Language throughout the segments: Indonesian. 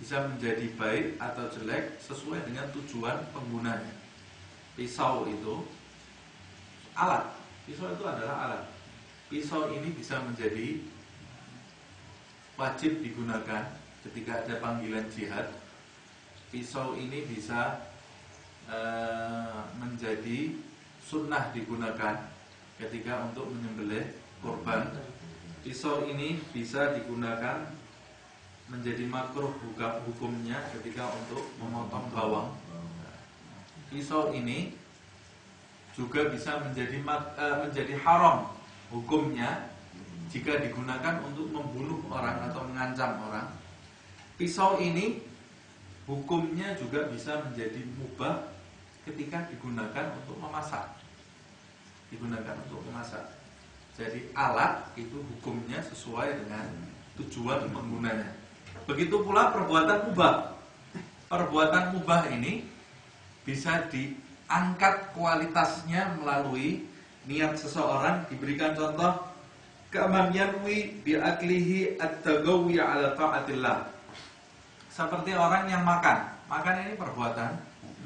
bisa menjadi baik atau jelek sesuai dengan tujuan penggunanya. Pisau itu alat. Pisau itu adalah alat. Pisau ini bisa menjadi wajib digunakan ketika ada panggilan jihad. Pisau ini bisa menjadi sunnah digunakan ketika untuk menyembelih kurban. Pisau ini bisa digunakan menjadi makruh hukumnya ketika untuk memotong bawang. Pisau ini juga bisa menjadi haram hukumnya jika digunakan untuk membunuh orang atau mengancam orang. Pisau ini hukumnya juga bisa menjadi mubah ketika digunakan untuk memasak. Jadi alat itu hukumnya sesuai dengan tujuan penggunanya. Begitu pula perbuatan mubah. Perbuatan mubah ini bisa diangkat kualitasnya melalui niat seseorang. Diberikan contoh, ka'man yanwi bi'aklihi at-tagawi 'ala ta'atillah. Seperti orang yang makan. Makan ini perbuatan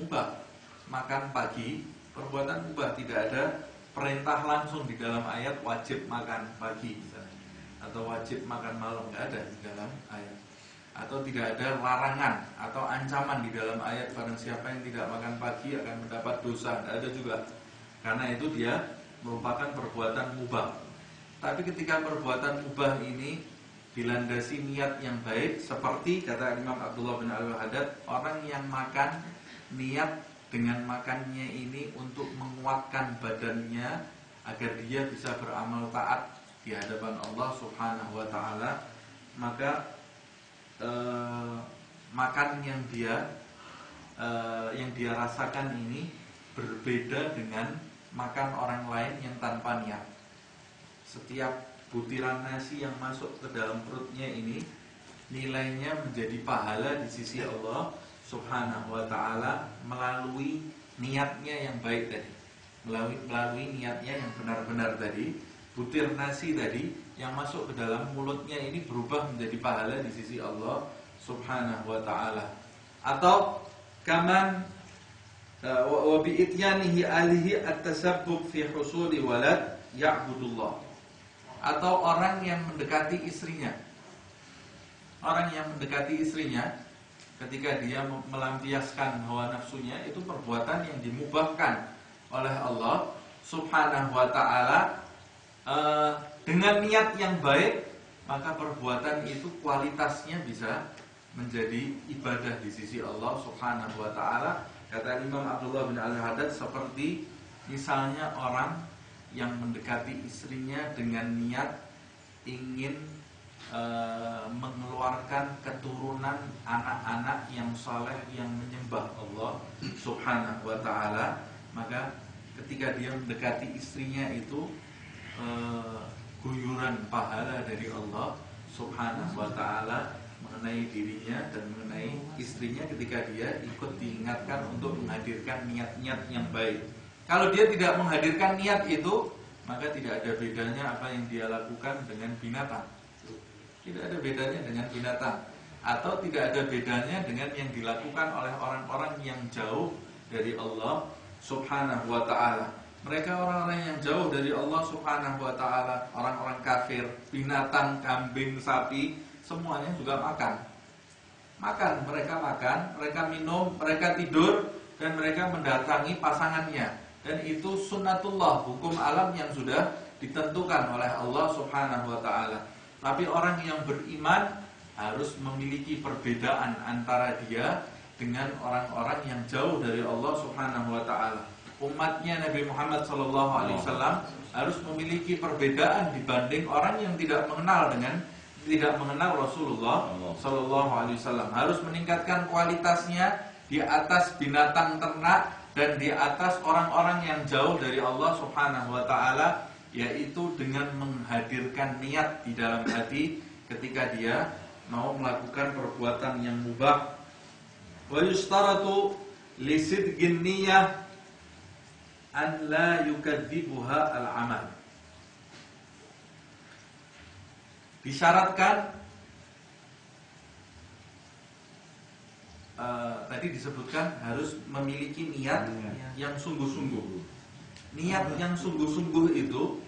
mubah. Makan pagi, perbuatan mubah. Tidak ada perintah langsung di dalam ayat wajib makan pagi misalnya, atau wajib makan malam, tidak ada di dalam ayat. Atau tidak ada larangan atau ancaman di dalam ayat barang siapa yang tidak makan pagi akan mendapat dosa, tidak ada juga. Karena itu dia merupakan perbuatan mubah. Tapi ketika perbuatan mubah ini dilandasi niat yang baik, seperti kata Imam Abdullah bin Al-Wahhad, orang yang makan niat dengan makannya ini untuk menguatkan badannya agar dia bisa beramal taat di hadapan Allah Subhanahu wa taala, maka makan yang dia rasakan ini berbeda dengan makan orang lain yang tanpa niat. Setiap butiran nasi yang masuk ke dalam perutnya ini nilainya menjadi pahala di sisi Allah Subhanahu wa ta'ala melalui niatnya yang baik tadi, melalui niatnya yang benar-benar tadi. Butir nasi tadi yang masuk ke dalam mulutnya ini berubah menjadi pahala di sisi Allah Subhanahu wa ta'ala. Atau kaman wa bi ityanihi alihi at-tasabbub fi husuli walad ya'budullah. Atau orang yang mendekati istrinya. Orang yang mendekati istrinya ketika dia melampiaskan hawa nafsunya, itu perbuatan yang dimubahkan oleh Allah Subhanahu wa ta'ala dengan niat yang baik, maka perbuatan itu kualitasnya bisa menjadi ibadah di sisi Allah Subhanahu wa ta'ala. Kata Imam Abdullah bin Al-Haddad, seperti misalnya orang yang mendekati istrinya dengan niat ingin mengeluarkan keturunan anak-anak yang saleh yang menyembah Allah Subhanahu wa ta'ala, maka ketika dia mendekati istrinya itu guyuran pahala dari Allah Subhanahu wa ta'ala mengenai dirinya dan mengenai istrinya ketika dia ikut diingatkan untuk menghadirkan niat-niat yang baik. Kalau dia tidak menghadirkan niat itu, maka tidak ada bedanya apa yang dia lakukan dengan binatang. Tidak ada bedanya dengan binatang. Atau tidak ada bedanya dengan yang dilakukan oleh orang-orang yang jauh dari Allah Subhanahu wa ta'ala. Mereka orang-orang yang jauh dari Allah Subhanahu wa ta'ala, orang-orang kafir, binatang, kambing, sapi, semuanya juga makan. Mereka minum, mereka tidur, dan mereka mendatangi pasangannya. Dan itu sunnatullah, hukum alam yang sudah ditentukan oleh Allah Subhanahu wa ta'ala. Tapi orang yang beriman harus memiliki perbedaan antara dia dengan orang-orang yang jauh dari Allah Subhanahu wa ta'ala. Umatnya Nabi Muhammad SAW harus memiliki perbedaan dibanding orang yang tidak mengenal Rasulullah SAW. Harus meningkatkan kualitasnya di atas binatang ternak dan di atas orang-orang yang jauh dari Allah Subhanahu wa ta'ala, yaitu dengan menghadirkan niat di dalam hati ketika dia mau melakukan perbuatan yang mubah. Wa yustaratu li sidqin niyyah an la yukadzibuha al-amal. Disyaratkan tadi disebutkan harus memiliki niat yang sungguh-sungguh. Niat yang sungguh-sungguh itu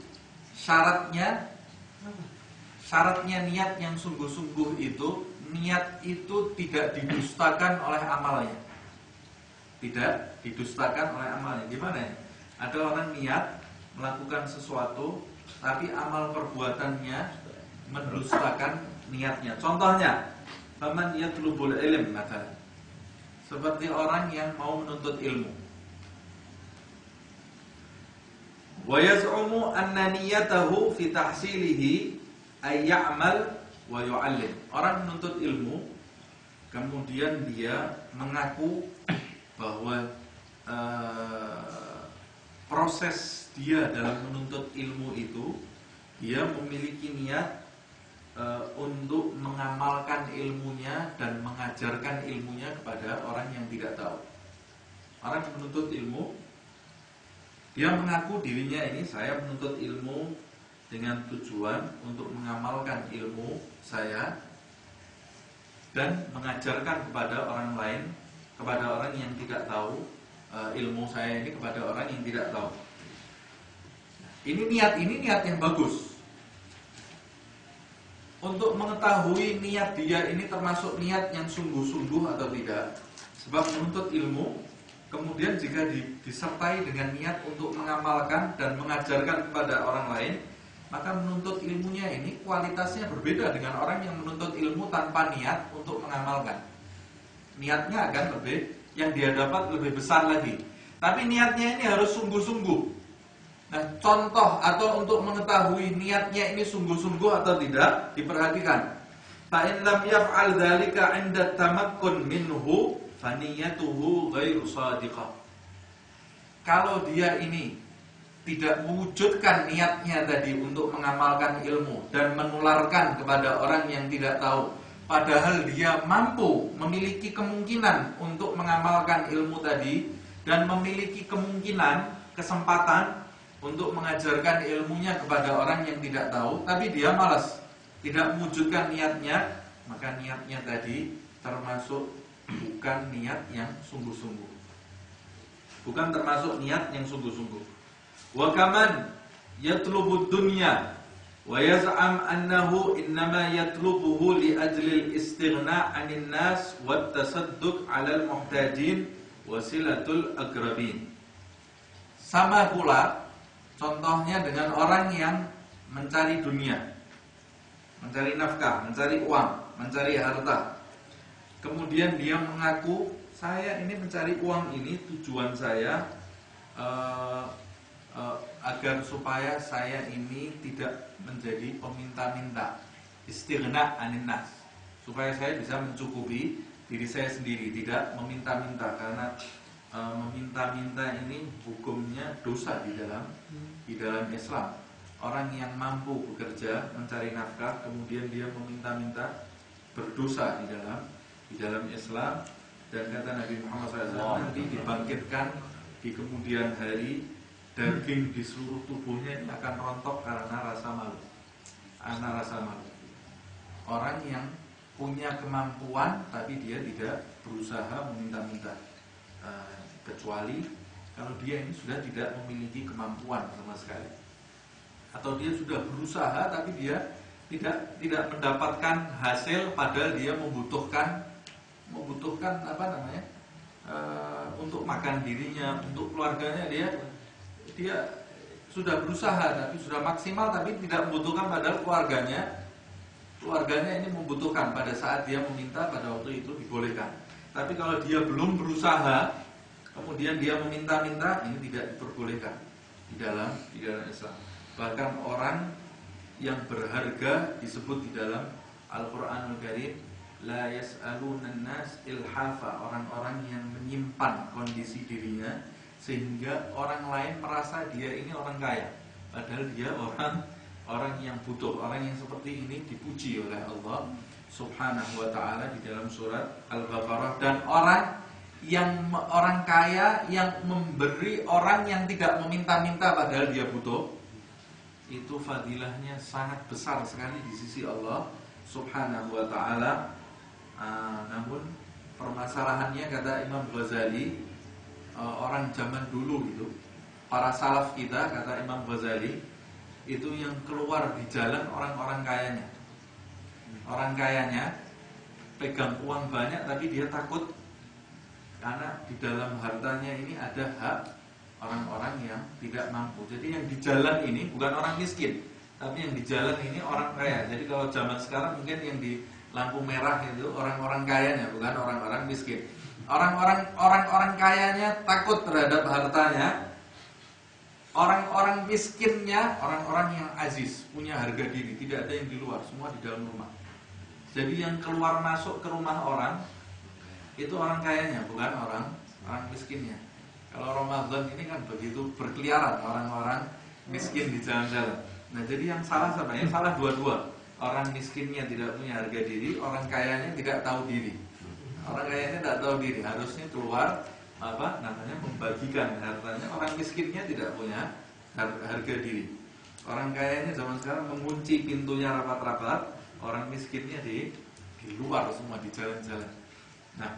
syaratnya niat yang sungguh-sungguh itu, niat itu tidak didustakan oleh amalnya. Tidak didustakan oleh amalnya. Gimana ya? Ada orang niat melakukan sesuatu, tapi amal perbuatannya mendustakan niatnya. Contohnya, faman yatlubul ilm, maka seperti orang yang mau menuntut ilmu. Wa yaz'umu anna niyatahu fi tahsilihi ay ya'mal wa yu'allim. Orang menuntut ilmu, kemudian dia mengaku bahwa proses dia dalam menuntut ilmu itu, dia memiliki niat untuk mengamalkan ilmunya dan mengajarkan ilmunya kepada orang yang tidak tahu. Orang yang menuntut ilmu, dia mengaku dirinya ini, saya menuntut ilmu dengan tujuan untuk mengamalkan ilmu saya dan mengajarkan kepada orang lain, kepada orang yang tidak tahu ilmu saya ini, kepada orang yang tidak tahu. Ini niat yang bagus. Untuk mengetahui niat dia ini termasuk niat yang sungguh-sungguh atau tidak. Sebab menuntut ilmu, kemudian jika disertai dengan niat untuk mengamalkan dan mengajarkan kepada orang lain, maka menuntut ilmunya ini kualitasnya berbeda dengan orang yang menuntut ilmu tanpa niat untuk mengamalkan. Niatnya akan lebih, yang dia dapat lebih besar lagi. Tapi niatnya ini harus sungguh-sungguh. Nah, contoh atau untuk mengetahui niatnya ini sungguh-sungguh atau tidak, diperhatikan. Fa in lam yaf'al dzalika 'inda tamakkun minhu fa niyyatuhu ghairu shadiqah. Kalau dia ini tidak mewujudkan niatnya tadi untuk mengamalkan ilmu dan menularkan kepada orang yang tidak tahu, padahal dia mampu, memiliki kemungkinan untuk mengamalkan ilmu tadi dan memiliki kemungkinan, kesempatan untuk mengajarkan ilmunya kepada orang yang tidak tahu, tapi dia malas, tidak mewujudkan niatnya, maka niatnya tadi termasuk bukan niat yang sungguh-sungguh. Bukan termasuk niat yang sungguh-sungguh. Wa kaman yatlubud dunya wa yaz'am annahu innama yatlubuhu li ajli al-istighna 'anil nas wat tasadduq 'alal muhtajin wa silatul aqrabin. Sama pula contohnya dengan orang yang mencari dunia, mencari nafkah, mencari uang, mencari harta. Kemudian dia mengaku, saya ini mencari uang ini tujuan saya agar supaya saya ini tidak menjadi peminta-minta, istighna anin nas, supaya saya bisa mencukupi diri saya sendiri, tidak meminta-minta. Karena meminta-minta ini hukumnya dosa di dalam Islam. Orang yang mampu bekerja mencari nafkah kemudian dia meminta-minta berdosa di dalam Islam. Dan kata Nabi Muhammad SAW, nanti dibangkitkan di kemudian hari, daging di seluruh tubuhnya ini akan rontok karena rasa malu. Orang yang punya kemampuan tapi dia tidak berusaha meminta-minta, kecuali kalau dia ini sudah tidak memiliki kemampuan sama sekali, atau dia sudah berusaha tapi dia tidak mendapatkan hasil, padahal dia membutuhkan untuk makan dirinya, untuk keluarganya. Dia sudah berusaha tapi sudah maksimal tapi tidak membutuhkan, padahal keluarganya ini membutuhkan. Pada saat dia meminta, pada waktu itu dibolehkan. Tapi kalau dia belum berusaha kemudian dia meminta-minta, ini tidak diperbolehkan di dalam Islam. Bahkan orang yang berharga disebut di dalam Al-Qur'anul Karim, la yas'alunan nas ilhafa, orang-orang yang menyimpan kondisi dirinya sehingga orang lain merasa dia ini orang kaya, padahal dia orang yang butuh. Orang yang seperti ini dipuji oleh Allah Subhanahu wa ta'ala di dalam surat Al-Baqarah. Dan orang kaya yang memberi orang yang tidak meminta-minta padahal dia butuh, itu fadilahnya sangat besar sekali di sisi Allah Subhanahu wa ta'ala. Namun permasalahan permasalahannya kata Imam Ghazali, orang zaman dulu itu, para salaf kita kata Imam Ghazali, itu yang keluar di jalan orang-orang kayanya. Orang kayanya pegang uang banyak tapi dia takut karena di dalam hartanya ini ada hak orang-orang yang tidak mampu. Jadi yang di jalan ini bukan orang miskin, tapi yang di jalan ini orang kaya. Jadi kalau zaman sekarang mungkin yang di lampu merah itu orang-orang kayanya, bukan orang-orang miskin. Orang-orang kayanya takut terhadap hartanya. Orang-orang miskinnya, orang-orang yang aziz, punya harga diri, tidak ada yang di luar, semua di dalam rumah. Jadi yang keluar masuk ke rumah orang itu orang kayanya, bukan orang miskinnya. Kalau Ramadan ini kan begitu berkeliaran orang-orang miskin di jalan-jalan. Nah, jadi yang salah siapa? Yang salah dua-dua. Orang miskinnya tidak punya harga diri, orang kayanya tidak tahu diri. Orang kayanya tidak tahu diri, harusnya keluar membagikan hartanya. Orang miskinnya tidak punya harga diri. Orang kayanya zaman sekarang mengunci pintunya rapat-rapat, orang miskinnya di luar semua di jalan-jalan. Nah,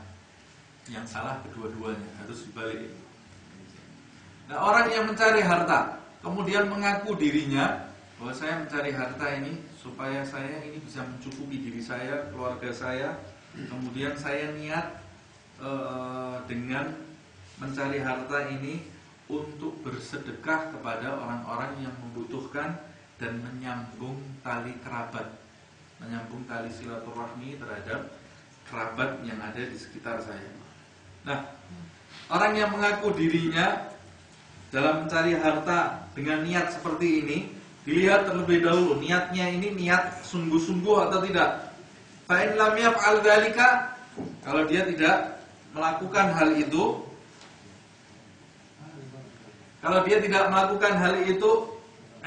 yang salah kedua-duanya, harus dibalik. Nah, orang yang mencari harta kemudian mengaku dirinya bahwa saya mencari harta ini supaya saya ini bisa mencukupi diri saya, keluarga saya. Kemudian saya niat dengan mencari harta ini untuk bersedekah kepada orang-orang yang membutuhkan dan menyambung tali kerabat, menyambung tali silaturahmi terhadap kerabat yang ada di sekitar saya. Nah, orang yang mengaku dirinya dalam mencari harta dengan niat seperti ini, dilihat terlebih dahulu niatnya ini niat sungguh-sungguh atau tidak. Fa in lam yaf'al dzalika, kalau dia tidak melakukan hal itu, kalau dia tidak melakukan hal itu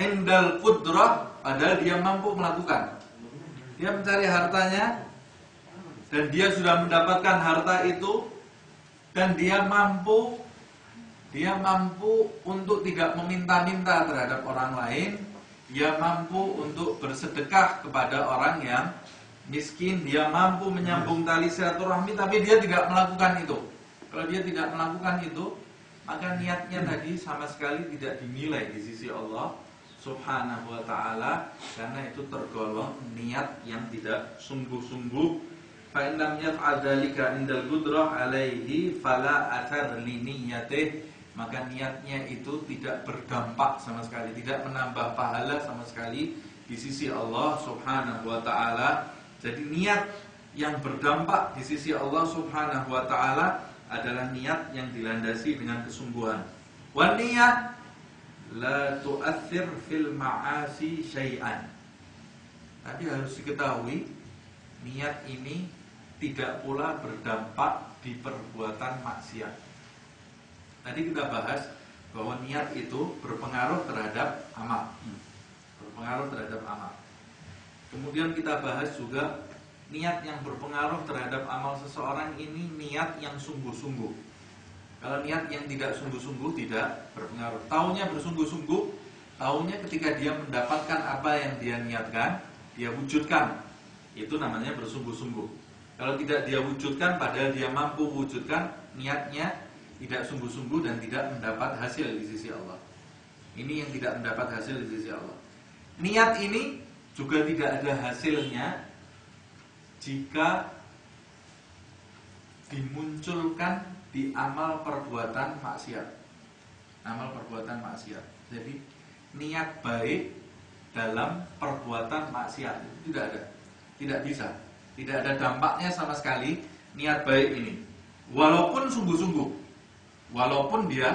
indal qudrah, padahal dia mampu melakukan. Dia mencari hartanya dan dia sudah mendapatkan harta itu dan dia mampu untuk tidak meminta-minta terhadap orang lain. Dia mampu untuk bersedekah kepada orang yang miskin. Dia mampu menyambung tali silaturahmi, tapi dia tidak melakukan itu. Kalau dia tidak melakukan itu, maka niatnya tadi sama sekali tidak dinilai di sisi Allah Subhanahu wa ta'ala, karena itu tergolong niat yang tidak sungguh-sungguh. Fa in lam yaf'al dzalika indal qudrah alaihi fala athar li niyyatihi, maka niatnya itu tidak berdampak sama sekali, tidak menambah pahala sama sekali di sisi Allah Subhanahu wa ta'ala. Jadi niat yang berdampak di sisi Allah Subhanahu wa ta'ala adalah niat yang dilandasi dengan kesungguhan. Wa niyyah la tu'athir fil ma'asi syai'an. Tapi harus diketahui, niat ini tidak pula berdampak di perbuatan maksiat. Tadi kita bahas bahwa niat itu berpengaruh terhadap amal. Berpengaruh terhadap amal. Kemudian kita bahas juga niat yang berpengaruh terhadap amal seseorang ini niat yang sungguh-sungguh. Kalau niat yang tidak sungguh-sungguh tidak berpengaruh. Taunya bersungguh-sungguh, taunya ketika dia mendapatkan apa yang dia niatkan, dia wujudkan. Itu namanya bersungguh-sungguh. Kalau tidak dia wujudkan padahal dia mampu wujudkan, niatnya tidak sungguh-sungguh dan tidak mendapat hasil di sisi Allah. Ini yang tidak mendapat hasil di sisi Allah. Niat ini juga tidak ada hasilnya jika dimunculkan di amal perbuatan maksiat. Amal perbuatan maksiat. Jadi niat baik dalam perbuatan maksiat itu tidak ada. Tidak bisa. Tidak ada dampaknya sama sekali niat baik ini. Walaupun sungguh-sungguh. Walaupun dia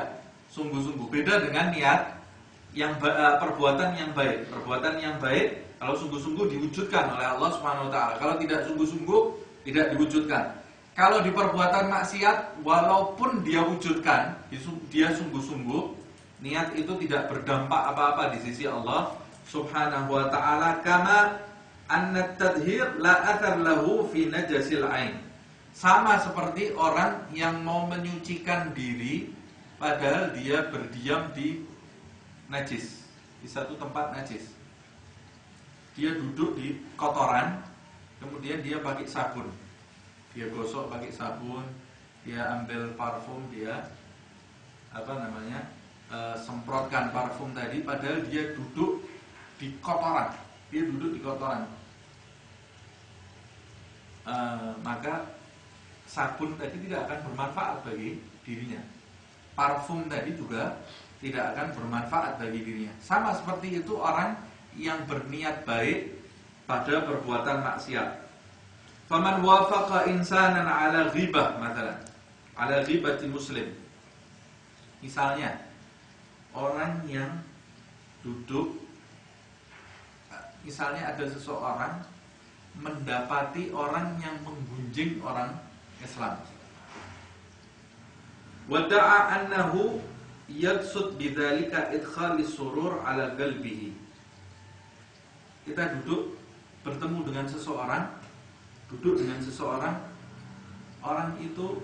sungguh-sungguh. Beda dengan niat yang perbuatan yang baik. Perbuatan yang baik kalau sungguh-sungguh diwujudkan oleh Allah Subhanahu wa ta'ala. Kalau tidak sungguh-sungguh tidak diwujudkan. Kalau di perbuatan maksiat, walaupun dia wujudkan, dia sungguh-sungguh, niat itu tidak berdampak apa-apa di sisi Allah Subhanahu wa ta'ala. Kama anna tadhir la athar lahu fi najasil ain. Sama seperti orang yang mau menyucikan diri padahal dia berdiam di najis, di satu tempat najis. Dia duduk di kotoran, kemudian dia pakai sabun. dia gosok pakai sabun, dia ambil parfum, dia semprotkan parfum tadi, padahal dia duduk di kotoran, maka sabun tadi tidak akan bermanfaat bagi dirinya, parfum tadi juga tidak akan bermanfaat bagi dirinya. Sama seperti itu orang yang berniat baik pada perbuatan maksiat. Faman wafaqa insanan ala ghibah, mathalan ala ghibati muslim, misalnya orang yang duduk, misalnya ada seseorang mendapati orang yang menggunjing orang Islam, wada'a annahu yaksud bidzalika idkhalis surur ala qalbihi. Kita bertemu dengan seseorang, orang itu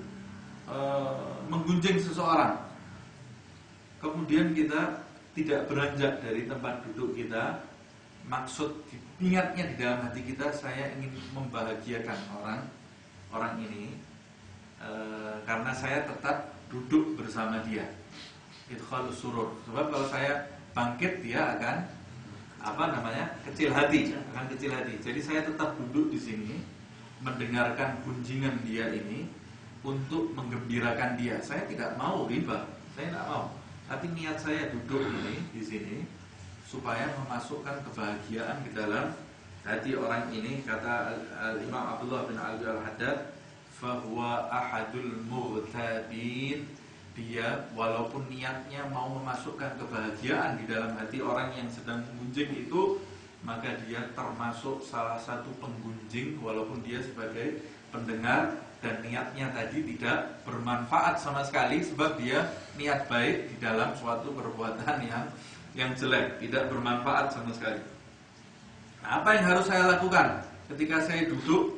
menggunjing seseorang, kemudian kita tidak beranjak dari tempat duduk kita, maksud niatnya di dalam hati kita, saya ingin membahagiakan orang ini, karena saya tetap duduk bersama dia, idkhalus surur. Sebab kalau saya bangkit, dia akan kecil hati. Jadi saya tetap duduk di sini mendengarkan gunjingan dia ini untuk menggembirakan dia. Saya tidak mau riba, saya tidak mau. Tapi niat saya duduk ini di sini supaya memasukkan kebahagiaan ke dalam hati orang ini. Kata Imam Abdullah bin Al-Haddad, fahuwa ahadul mughtabin. Dia walaupun niatnya mau memasukkan kebahagiaan di dalam hati orang yang sedang menggunjing itu, maka dia termasuk salah satu penggunjing walaupun dia sebagai pendengar, dan niatnya tadi tidak bermanfaat sama sekali, sebab dia niat baik di dalam suatu perbuatan yang jelek, tidak bermanfaat sama sekali. Nah, apa yang harus saya lakukan ketika saya duduk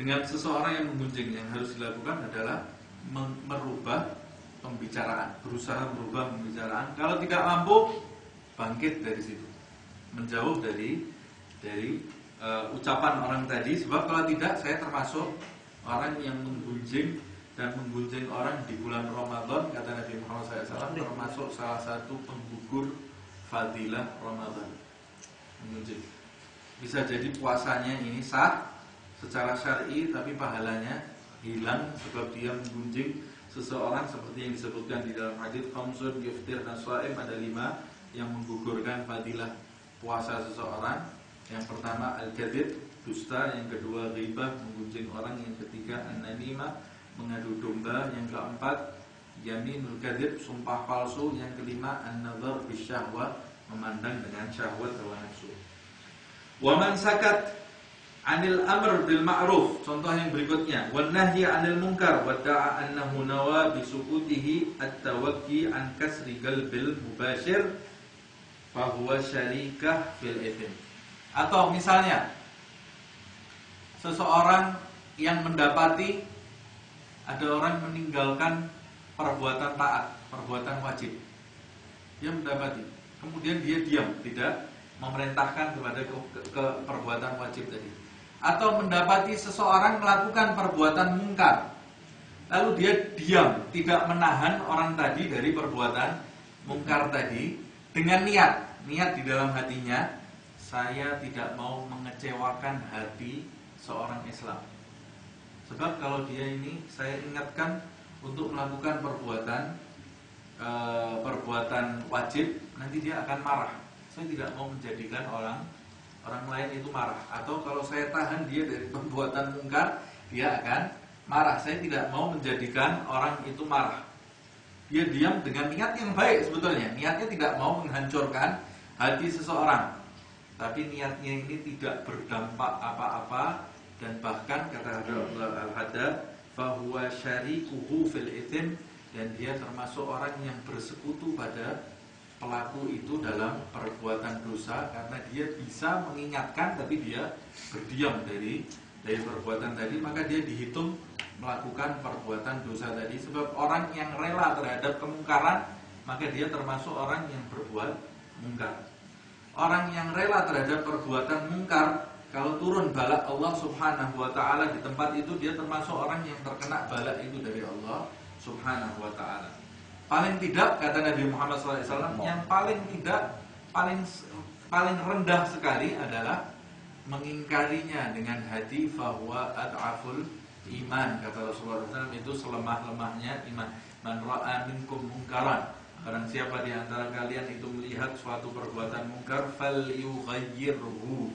dengan seseorang yang menggunjing? Yang harus dilakukan adalah berusaha merubah pembicaraan. Kalau tidak mampu, bangkit dari situ, menjauh dari ucapan orang tadi. Sebab kalau tidak, saya termasuk orang yang menggunjing, dan menggunjing orang di bulan Ramadan, kata Nabi Muhammad SAW, termasuk salah satu penggugur fadilah Ramadan. Menggunjing bisa jadi puasanya ini sah secara syar'i, tapi pahalanya hilang sebab dia menggunjing seseorang, seperti yang disebutkan di dalam hadis khamsun yuftirna shaim, ada 5 yang menggugurkan fadilah puasa seseorang. Yang pertama al-kadzib, dusta; yang kedua ghibah, menggunjing orang; yang ketiga an-namimah, mengadu domba; yang keempat yaminul kadzib, sumpah palsu; yang kelima an-nazar bisyahwah, memandang dengan syahwat hawa nafsu. Wa man sakat anil amr bil ma'ruf, contoh yang berikutnya, wan nahyi anil munkar, wa da'a annahu nawa bi sukutihi at-tawakki an kasri qalbil mubashir, fa huwa syarikah fil ithim. Atau misalnya seseorang yang mendapati ada orang meninggalkan perbuatan taat, perbuatan wajib, dia mendapati, kemudian dia diam, tidak memerintahkan kepada ke perbuatan wajib tadi. Atau mendapati seseorang melakukan perbuatan mungkar, lalu dia diam, tidak menahan orang tadi dari perbuatan mungkar tadi, dengan niat di dalam hatinya, saya tidak mau mengecewakan hati seorang Islam. Sebab kalau dia ini saya ingatkan untuk melakukan perbuatan wajib, nanti dia akan marah. Saya tidak mau menjadikan orang lain itu marah. Atau kalau saya tahan dia dari perbuatan mungkar, dia akan marah. Saya tidak mau menjadikan orang itu marah. Dia diam dengan niat yang baik sebetulnya. Niatnya tidak mau menghancurkan hati seseorang, tapi niatnya ini tidak berdampak apa-apa, dan bahkan kata Al-Haddad, fahuwa syarikuhu fil ithim, dan dia termasuk orang yang bersekutu pada pelaku itu dalam perbuatan dosa, karena dia bisa mengingatkan tapi dia berdiam dari perbuatan tadi, maka dia dihitung melakukan perbuatan dosa tadi. Sebab orang yang rela terhadap kemungkaran, maka dia termasuk orang yang berbuat mungkar. Orang yang rela terhadap perbuatan mungkar Kalau turun balak Allah Subhanahu wa ta'ala di tempat itu, dia termasuk orang yang terkena balak itu dari Allah Subhanahu wa ta'ala. Paling tidak, kata Nabi Muhammad SAW, yang paling tidak, paling rendah sekali adalah mengingkarinya dengan hati, fahuwa ad'aful iman. Kata Rasulullah SAW, itu selemah-lemahnya iman. Man ra'a minkum mungkaran, barang siapa di antara kalian itu melihat suatu perbuatan mungkar, falyughayyirhu,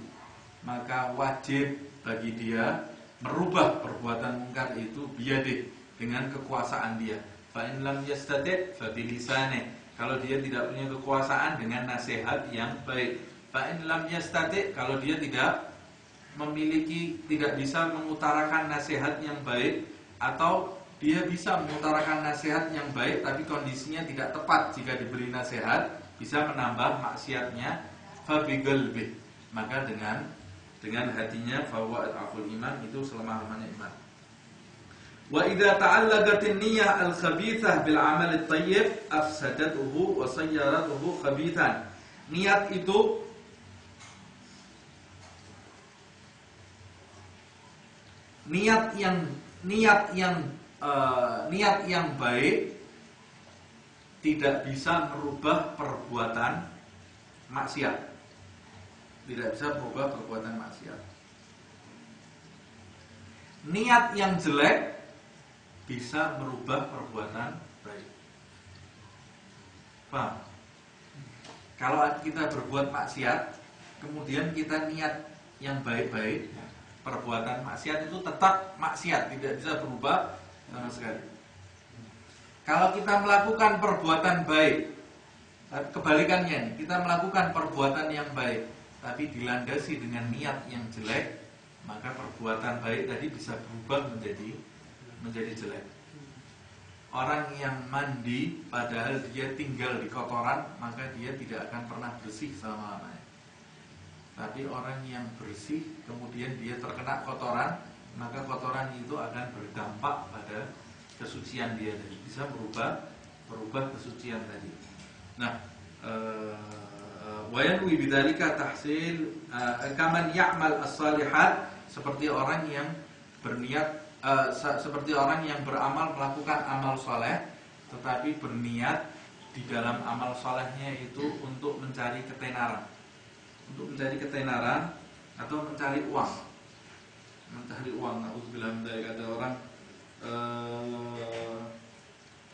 maka wajib bagi dia merubah perbuatan mungkar itu biyadih, dengan kekuasaan dia. Fa in lam yastati' fa bilisani, kalau dia tidak punya kekuasaan, dengan nasihat yang baik. Fa in lam yastati', kalau dia tidak memiliki, tidak bisa mengutarakan nasihat yang baik, atau dia bisa mengutarakan nasihat yang baik tapi kondisinya tidak tepat jika diberi nasihat, bisa menambah maksiatnya, fa biqalbi, maka dengan hatinya, fahuwa ad'aful iman, itu selemah-lemahnya iman. Wa idza ta'allaqatin niyyah al-khabithah bil 'amal at-thayyib afsadatuhu wa sayyaratuhu khabithan. Niat itu niat yang baik tidak bisa merubah perbuatan maksiat. Tidak bisa merubah perbuatan maksiat. Niat yang jelek bisa merubah perbuatan baik. Paham? Kalau kita berbuat maksiat, kemudian kita niat yang baik-baik, perbuatan maksiat itu tetap maksiat, tidak bisa berubah sama sekali. Kalau kita melakukan perbuatan baik, kebalikannya, kita melakukan perbuatan yang baik tapi dilandasi dengan niat yang jelek, maka perbuatan baik tadi bisa berubah menjadi jelek. Orang yang mandi padahal dia tinggal di kotoran, maka dia tidak akan pernah bersih selama-lamanya. Tapi orang yang bersih kemudian dia terkena kotoran, maka kotoran itu akan berdampak pada kesucian dia tadi, bisa berubah kesucian tadi. Nah, wa yanwi bidzalika tahsil kaman ya'mal as-salihat, seperti orang yang berniat, seperti orang yang beramal, melakukan amal soleh, tetapi berniat di dalam amal solehnya itu untuk mencari ketenaran, atau mencari uang. Na'udzubillah min dzalik, ada orang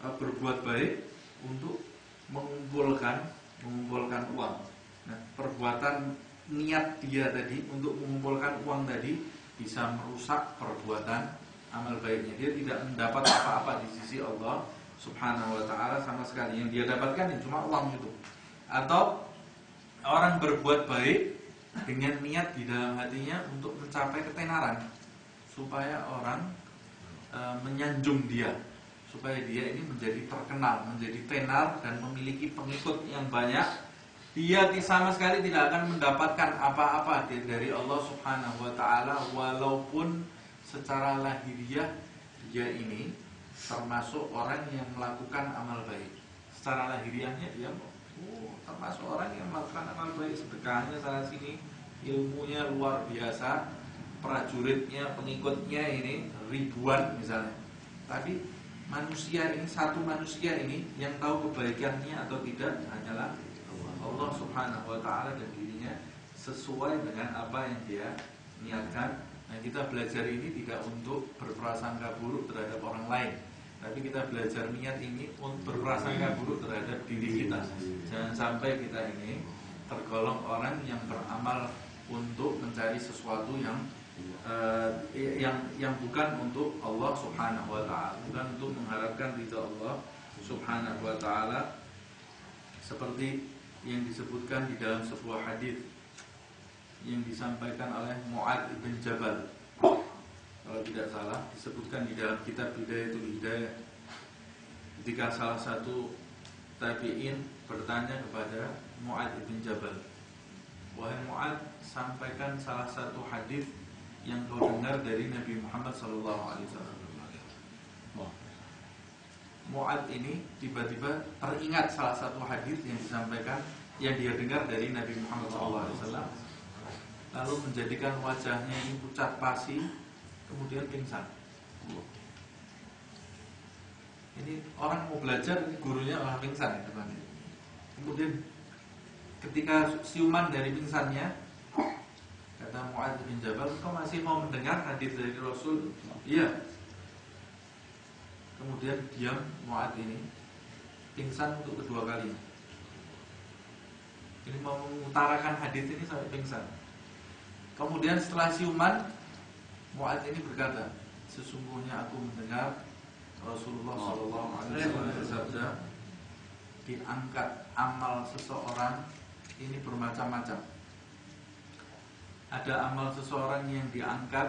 berbuat baik untuk mengumpulkan uang. Nah, perbuatan niat dia tadi untuk mengumpulkan uang tadi bisa merusak perbuatan amal baiknya. Dia tidak mendapat apa-apa di sisi Allah Subhanahu wa ta'ala sama sekali. Yang dia dapatkan cuma uang itu. Atau orang berbuat baik dengan niat di dalam hatinya untuk mencapai ketenaran, supaya orang menyanjung dia, supaya dia ini menjadi terkenal, menjadi tenar dan memiliki pengikut yang banyak. Dia sama sekali tidak akan mendapatkan apa-apa dari Allah Subhanahu wa ta'ala, walaupun secara lahiriah dia ini termasuk orang yang melakukan amal baik. Secara lahiriahnya dia termasuk orang yang melakukan amal baik, sedekahnya sana sini, ilmunya luar biasa, prajuritnya, pengikutnya ini ribuan misalnya. Tapi manusia ini, satu manusia ini yang tahu kebaikannya atau tidak hanyalah Allah Subhanahu wa ta'ala, dan dirinya sesuai dengan apa yang dia niatkan. Nah, kita belajar ini tidak untuk berprasangka buruk terhadap orang lain, tapi kita belajar niat ini untuk berprasangka buruk terhadap diri kita. Jangan sampai kita ini tergolong orang yang beramal untuk mencari sesuatu yang bukan untuk Allah Subhanahu wa ta'ala, bukan untuk mengharapkan ridha Allah Subhanahu wa ta'ala, seperti yang disebutkan di dalam sebuah hadis yang disampaikan oleh Mu'adz bin Jabal, kalau tidak salah disebutkan di dalam kitab Bidayatul Hidayah, ketika salah satu tabi'in bertanya kepada Mu'adz bin Jabal, wahai Mu'adz, sampaikan salah satu hadis yang kau dengar dari Nabi Muhammad SAW. Mu'adz ini tiba-tiba teringat salah satu hadis yang disampaikan, yang dia dengar dari Nabi Muhammad SAW. lalu menjadikan wajahnya ini pucat pasi, kemudian pingsan. Ini orang mau belajar, ini gurunya malah pingsan ya, teman. Kemudian ketika siuman dari pingsannya, kata Mu'adz bin Jabal, "Kau masih mau mendengar hadis dari Rasul?" "Iya." Kemudian diam Mu'adz ini, pingsan untuk kedua kalinya. Ini mau mengutarakan hadis ini sampai pingsan. Kemudian setelah siuman, Mu'adz ini berkata, "Sesungguhnya aku mendengar Rasulullah SAW bersabda, diangkat amal seseorang ini bermacam-macam. Ada amal seseorang yang diangkat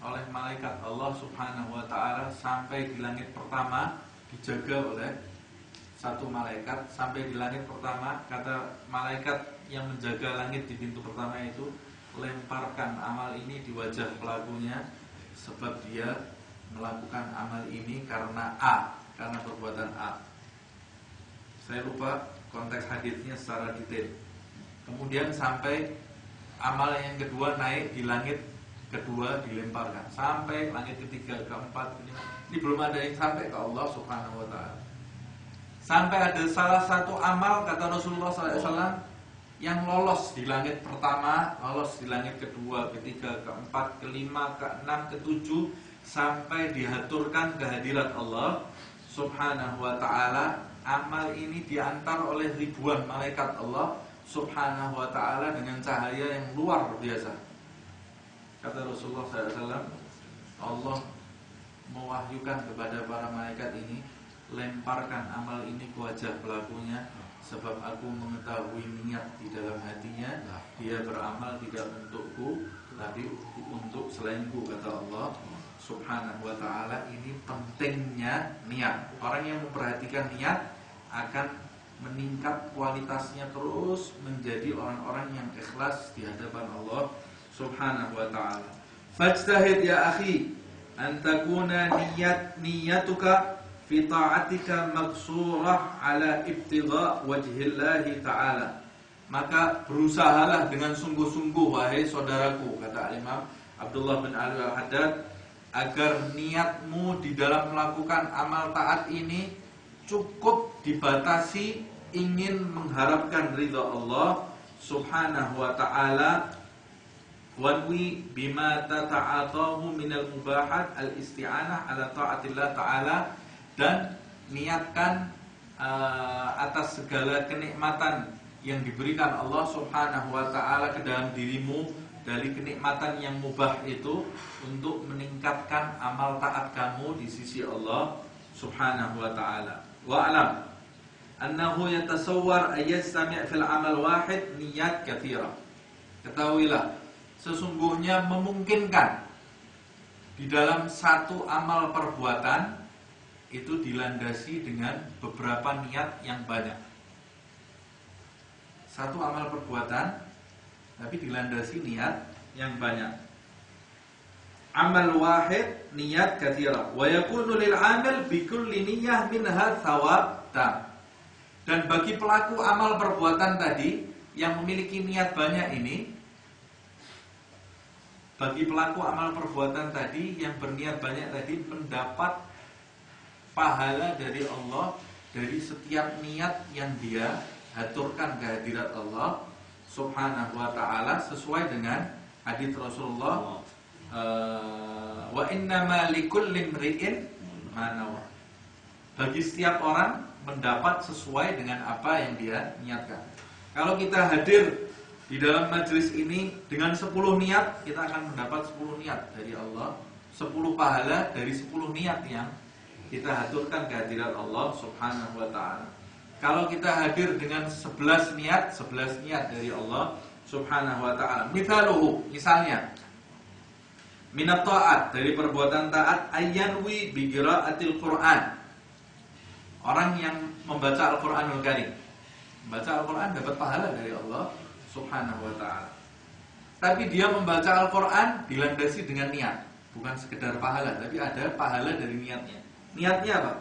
oleh malaikat Allah Subhanahu wa ta'ala sampai di langit pertama, dijaga oleh satu malaikat sampai di langit pertama." Kata malaikat yang menjaga langit di pintu pertama itu, "Lemparkan amal ini di wajah pelakunya, sebab dia melakukan amal ini karena A, karena perbuatan A." Saya lupa konteks hadisnya secara detail. Kemudian sampai amal yang kedua naik di langit kedua, dilemparkan sampai langit ketiga, keempat, kelima. Ini belum ada yang sampai ke Allah Subhanahu wa ta'ala. Sampai ada salah satu amal, kata Rasulullah SAW, yang lolos di langit pertama, lolos di langit kedua, ketiga, keempat, kelima, keenam, ketujuh, sampai dihaturkan kehadirat Allah Subhanahu wa ta'ala. Amal ini diantar oleh ribuan malaikat Allah Subhanahu wa ta'ala dengan cahaya yang luar biasa. Kata Rasulullah SAW, Allah mewahyukan kepada para malaikat ini, "Lemparkan amal ini ke wajah pelakunya, sebab aku mengetahui niat di dalam hatinya. Dia beramal tidak untukku, tapi untuk selainku," kata Allah Subhanahu wa ta'ala. Ini pentingnya niat. Orang yang memperhatikan niat akan meningkat kualitasnya, terus menjadi orang-orang yang ikhlas di hadapan Allah Subhanahu wa ta'ala. Fajtahid ya akhi an takuna niyatuka fi ta'atika maqsurah ala ibtigha wajhillahi ta'ala. Maka berusahalah dengan sungguh-sungguh wahai saudaraku, kata Imam Abdullah bin Ali Al-Haddad, agar niatmu di dalam melakukan amal taat ini cukup dibatasi ingin mengharapkan ridha Allah Subhanahu wa ta'ala. Wanwi bima tata'atahu minal mubahat al-isti'anah ala ta'atillah ta'ala, dan niatkan atas segala kenikmatan yang diberikan Allah Subhanahu wa ta'ala ke dalam dirimu dari kenikmatan yang mubah itu, untuk meningkatkan amal taat kamu di sisi Allah Subhanahu wa ta'ala. Wa'alam annahu yatasawwar ayyastami' fil amal wahid niyat katsira. Ketahuilah, sesungguhnya memungkinkan di dalam satu amal perbuatan itu dilandasi dengan beberapa niat yang banyak. Satu amal perbuatan tapi dilandasi niat yang banyak. Amal wahid niat katsira wa yakunu lil 'amil bi kulli niyyah minha thawab tam. Dan bagi pelaku amal perbuatan tadi yang memiliki niat banyak ini, bagi pelaku amal perbuatan tadi yang berniat banyak tadi, mendapat pahala dari Allah dari setiap niat yang dia haturkan kehadirat Allah Subhanahu wa ta'ala, sesuai dengan hadis Rasulullah, wa innama likulli imri'in ma nawa. Bagi setiap orang mendapat sesuai dengan apa yang dia niatkan. Kalau kita hadir di dalam majelis ini dengan 10 niat, kita akan mendapat 10 niat dari Allah, 10 pahala dari 10 niat yang kita haturkan kehadirat Allah Subhanahu wa ta'ala. Kalau kita hadir dengan 11 niat, 11 niat dari Allah Subhanahu wa ta'ala. Misalnya minat ta'at, dari perbuatan taat, ayyanwi bi qiraatil Qur'an. Orang yang membaca Al-Qur'anul Karim, membaca Al-Qur'an dapat pahala dari Allah Subhanahu wa ta'ala. Tapi dia membaca Al-Qur'an dilandasi dengan niat, bukan sekedar pahala, tapi ada pahala dari niatnya. Niatnya apa?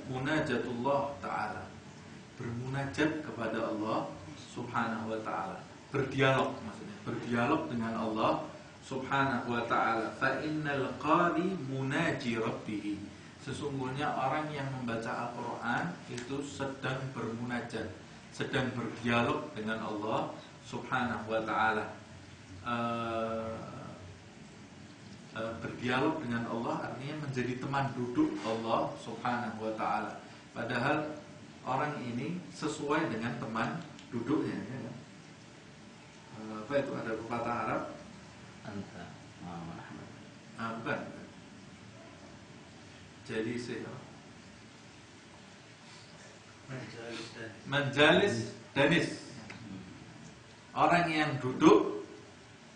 Munajatullah ta'ala, bermunajat kepada Allah Subhanahu wa ta'ala. berdialog, maksudnya berdialog dengan Allah Subhanahu wa ta'ala. Fa innal qari munaji rabbih. Sesungguhnya orang yang membaca Al-Quran itu sedang bermunajat, sedang berdialog dengan Allah Subhanahu wa ta'ala. Berdialog dengan Allah artinya menjadi teman duduk Allah Subhanahu wa ta'ala. Padahal orang ini sesuai dengan teman duduknya, ya. Apa itu, ada pepatah Arab? Anta Muhammad. Bukan. Jadi Manjalis Danis. Orang yang duduk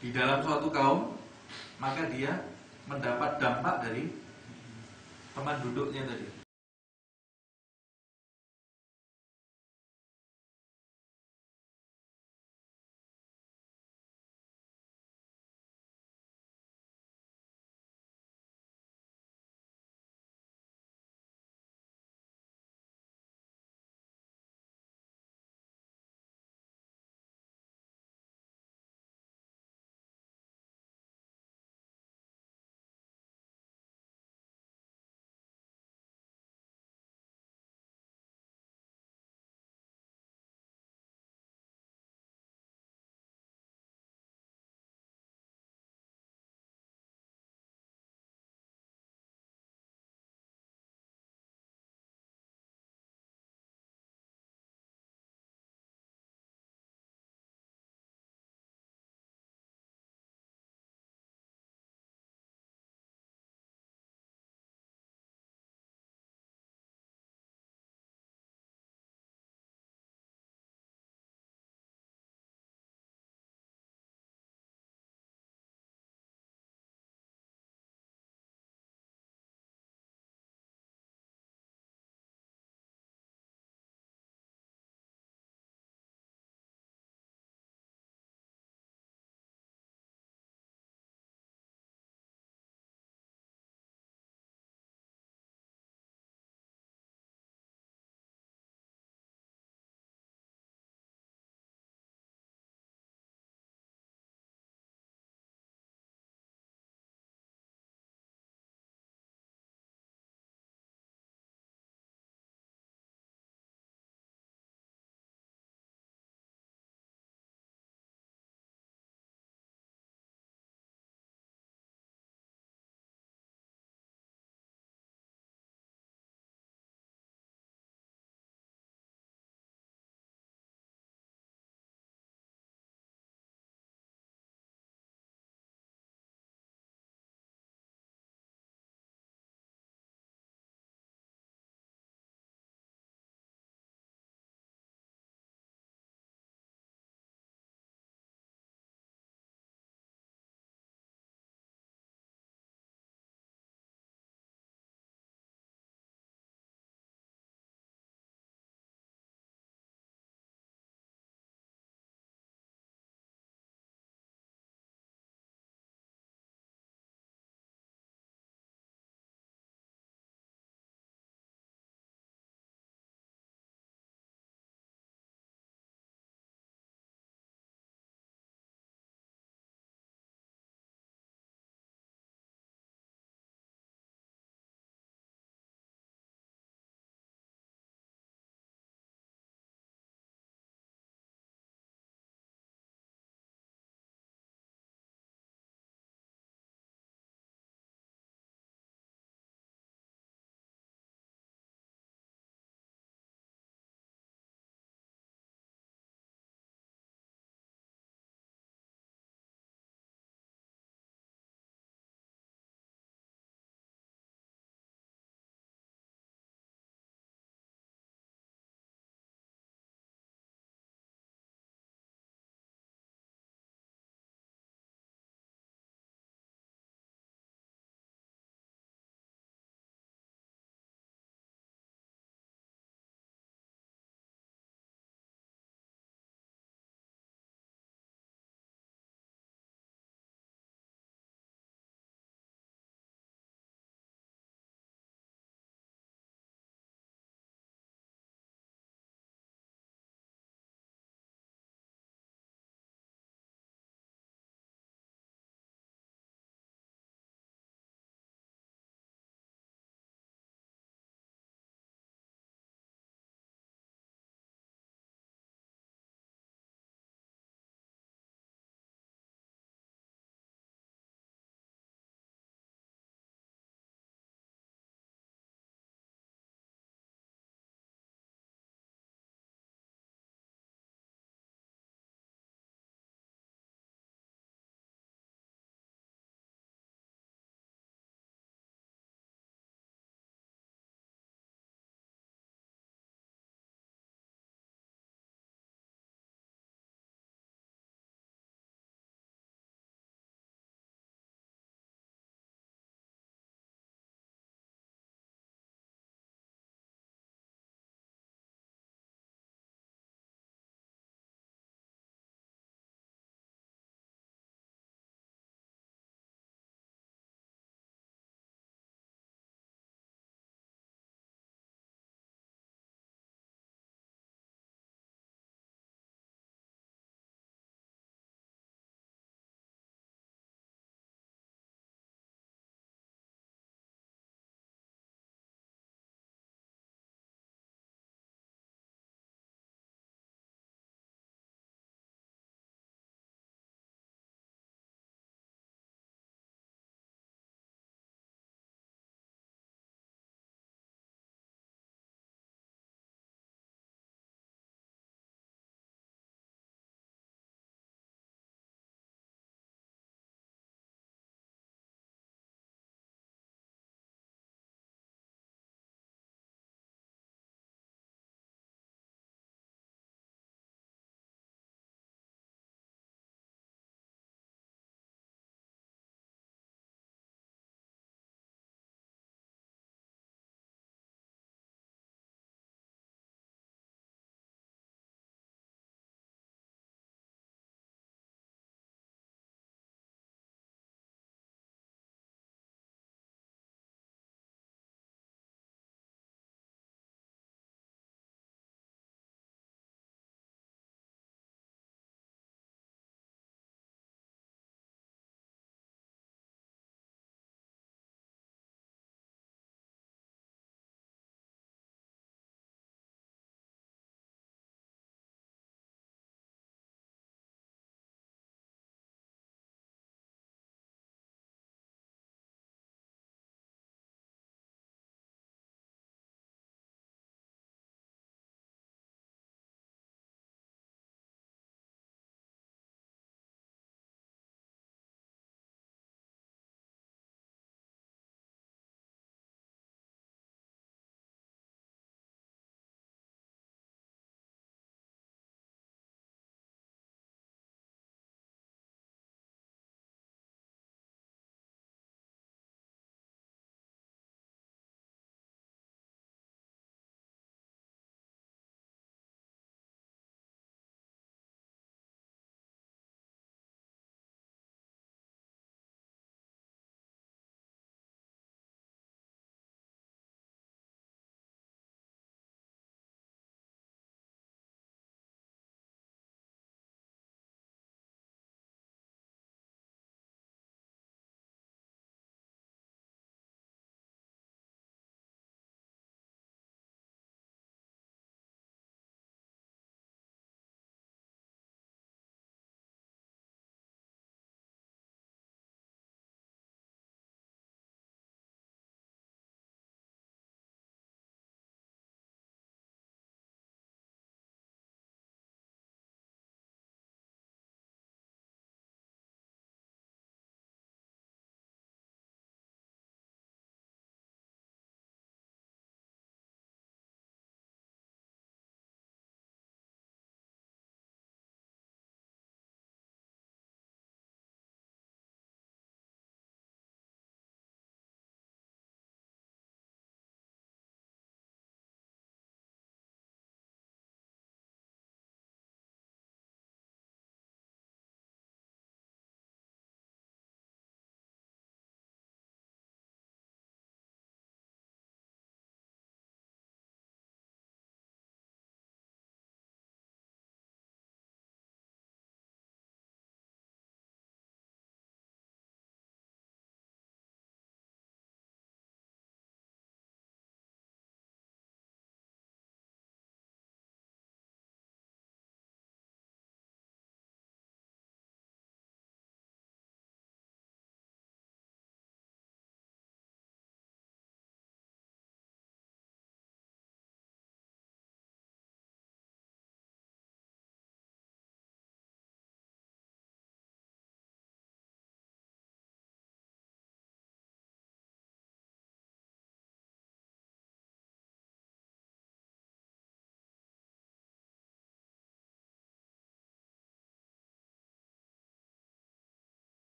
di dalam suatu kaum, maka dia mendapat dampak dari teman duduknya tadi.